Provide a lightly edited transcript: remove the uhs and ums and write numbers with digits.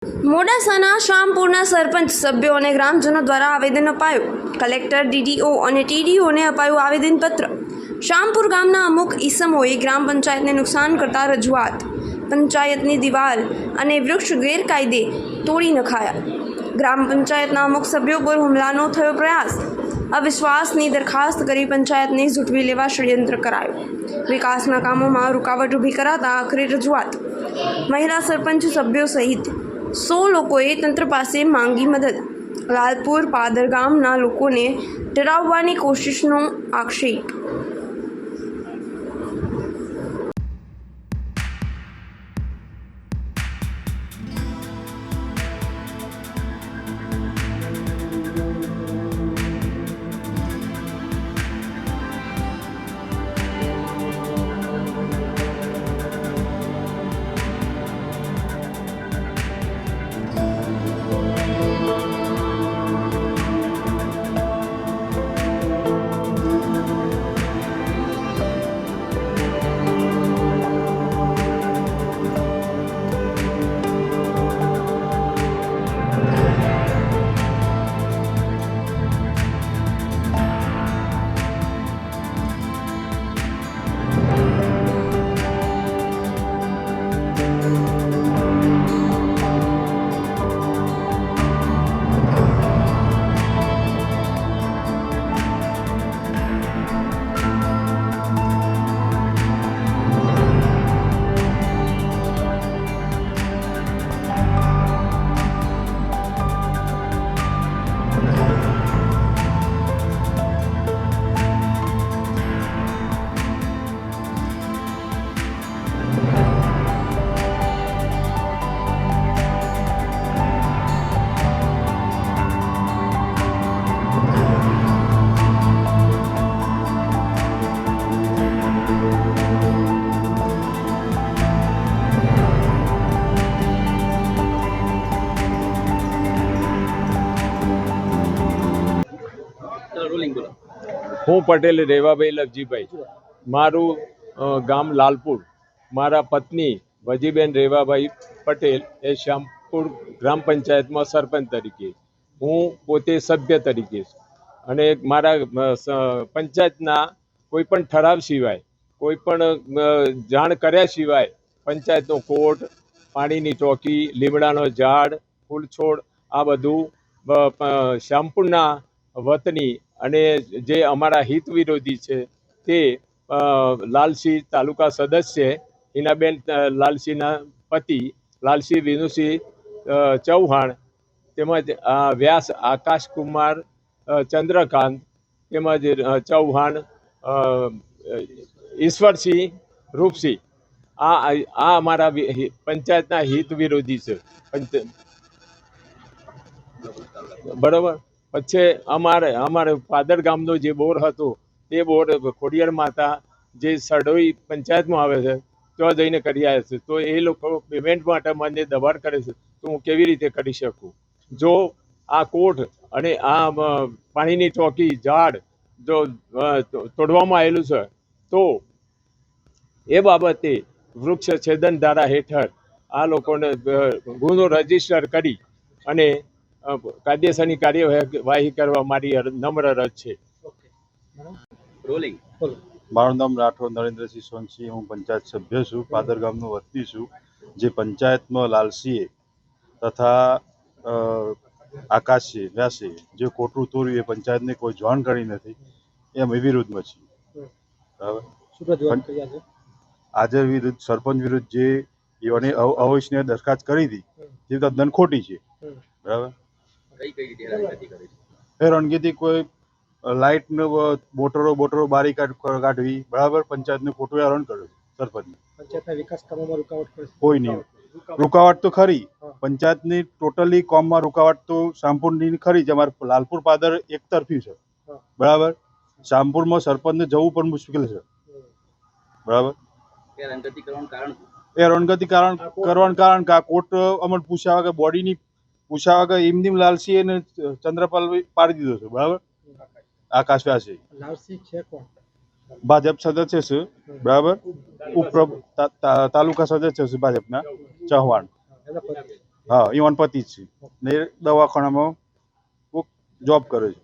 મોડાસાના શામપુરના સરપંચ સભ્યો અને ગ્રામજનો દ્વારા આવેદન અપાયું. કલેક્ટર, ડીડીઓ અને ટીડીઓને અપાયું આવેદનપત્ર. શામપુર ગામના અમુક ઈસમોએ ગ્રામ પંચાયતને નુકસાન કરતા રજૂઆત. પંચાયતની દિવાલ અને વૃક્ષ ગેરકાયદે તોડી નખાયા. ગ્રામ પંચાયતના અમુક સભ્યો પર હુમલાનો થયો પ્રયાસ. અવિશ્વાસની દરખાસ્ત કરી પંચાયતને ઝૂંટવી લેવા ષડયંત્ર કરાયું. વિકાસના કામોમાં રૂકાવટ ઊભી કરાતા આખરે રજૂઆત. મહિલા સરપંચ સભ્યો સહિત 100 લોકોએ તંત્ર પાસે માંગી મદદ. લાલપુર પાદર ગામના લોકોને ડરાવવાની કોશિશનો આક્ષેપ. હું પટેલ રેવાભાઈ લવજીભાઈ, મારું ગામ લાલપુર. મારા પત્ની વજીબેન રેવાભાઈ પટેલ એ શામપુર ગ્રામ પંચાયતમાં સરપંચ તરીકે, હું પોતે સભ્ય તરીકે, અને મારા પંચાયતના કોઈ પણ ઠરાવ સિવાય, કોઈ પણ જાણ કર્યા સિવાય પંચાયતનો કોર્ટ, પાણીની ચોકી, લીમડાનો ઝાડ, ફૂલ છોડ, આ બધું શામપુરના વતની અને જે અમારા હિત વિરોધી છે તે લાલસિંહ તાલુકા સદસ્ય હિનાબેન લાલસિંહના પતિ લાલસિંહ વિનુસિંહ ચૌહાણ, તેમજ વ્યાસ આકાશકુમાર ચંદ્રકાંત, તેમજ ચૌહાણ ઈશ્વરસિંહ રૂપસિંહ, આ અમારા પંચાયતના હિત વિરોધી છે. બરાબર. પછી અમારે પાદર ગામનો જે બોર હતો તે બોર ખોડિયાર માતા જે સડોઈ પંચાયતમાં આવે છે ત્યાં જઈને કરી આવ્યા છે. તો એ લોકો પેમેન્ટ માટે મને દબાણ કરે છે, તો હું કેવી રીતે કરી શકું? જો આ કોર્ટ અને આ પાણીની ચોકી, ઝાડ જો તોડવામાં આવેલું છે તો એ બાબતે વૃક્ષ છેદન ધારા હેઠળ આ લોકોને ગુનો રજીસ્ટર કરી અને કાયદેસરની કાર્યવાહી કરવા મારી નમ્ર અરજ છે. મારું નામ રાઠોડ નરેન્દ્રસિંહ સોનસિંહ, હું પંચાયત સભ્ય છું, પાદર ગામનો વતની છું. જે પંચાયતમાં લાલસિંહે તથા આકાશસિંહ વ્યાસે જે કોટરું તોડ્યું એ પંચાયતને કોઈ જાણ કરી નથી, એમ એ વિરુદ્ધમાં છીએ. બરાબર. આજે વિરુદ્ધ સરપંચ વિરુદ્ધ જે એની અવૈશ્ય દરખાસ્ત કરી હતી તે તદ્દન ખોટી છે. બરાબર. હેરાનગીથી કોઈ લાઇટ ને બોટરો બારી કાઢવી, બરાબર, પંચાયતને ખોટું હેરાન કર્યું. સરપંચને પંચાયતના વિકાસ કામોમાં રૂકાવટ કરે કોઈ નહીં. રૂકાવટ તો ખરી, પંચાયતની ટોટલી કોમમાં રૂકાવટ તો શામપુરની ખરી જ. અમારે લાલપુર પાદર એક તરફી છે. બરાબર. શામપુરમાં સરપંચને જવું પણ મુશ્કેલ છે. બરાબર. હેરાનગતિ કરવાનું કારણ કે આ કોર્ટ અમને પૂછ્યા વગર, બોડીની પૂછ્યા વગર એમની લાલસિંહ ચંદ્રપાલ પાડી દીધો છે. બરાબર. આકાશ વ્યાસે લાલસિંહ છે કોણ? ભાજપ સદસ્ય છે. બરાબર. તાલુકા સદસ્ય છે ભાજપના, ચૌહાણ. હા એ વનપતિ જ છે ને એ દવાખાનામાં જોબ કરે છે.